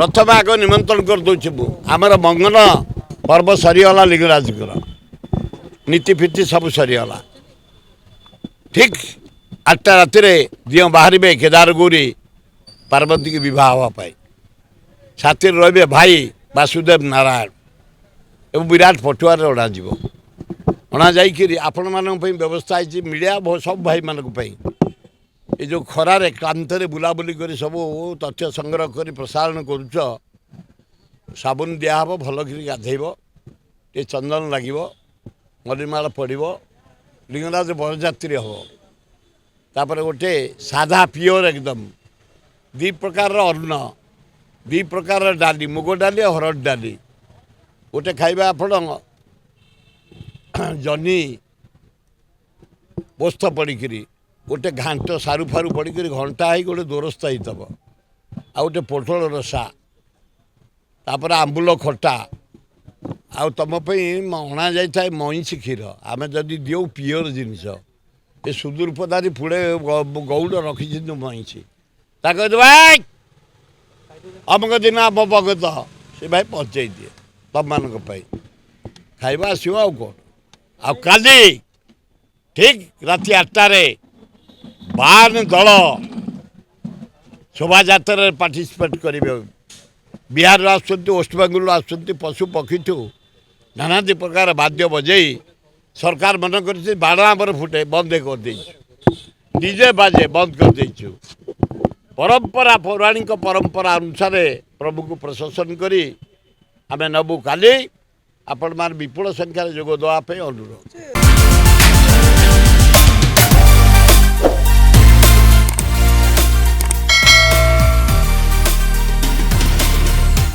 प्रथम आग निमंत्रण कर दूची आमर मंगन पर्व सरीगला लिंगराजकर नीति फीति सब सरीगला ठीक 8टा राति दियो बाहर केदार गौरी पार्वती की विवाह हाँपाई साथी रे भाई वासुदेव नारायण एवं विराट पटुआर अणा जाकि आपण मान व्यवस्था है मीडिया सब भाई मान ये जो खरारे क्लांत बुलाबुली कर सब तथ्य संग्रह कर प्रसारण करुच साबुन दिहब भल कि गाधेब ये चंदन लगे मलिमाल पड़ो लिंगराज बरजात्री हम तापर गोटे साधा पिओर एकदम 2 प्रकार अन्न 2 प्रकार डाली मुग डाली हरड़ डाली गोटे खाइबा आपण जनी पोस्त पड़िकी गोटे घांट सारू फारू पड़िकी घंटा है गोटे दोरस्ता होतब आ गोटे पोटल रसा तापर आंबुल खटा आ तुम अणा जाए मईसी क्षीर आम जदि दिव पिओर जिनस ये सुदूरपदारी पुड़े गौड़ रखी मईसी भाई अमुक दिन आम भगत से भाई पहुँचे दिए तुम मान खाइबा आसो आ कौन आ काली ठीक राति 8टारे 52 दल शोभा यात्रा पार्टिसिपेट करेंगे बिहार आसुँच वेस्टबेंगल आसुँच पशु पक्षी ठू नाना प्रकार वाद्य बजई सरकार मन कर बाण आमर फुटे बंद कर डीजे बाजे बंद कर देचु परंपरा पौराणिक परंपरा अनुसार प्रभु को प्रशंसन करी आमे नबू काली आपण मान विपुल संख्यार जोग देवाई अनुरोध।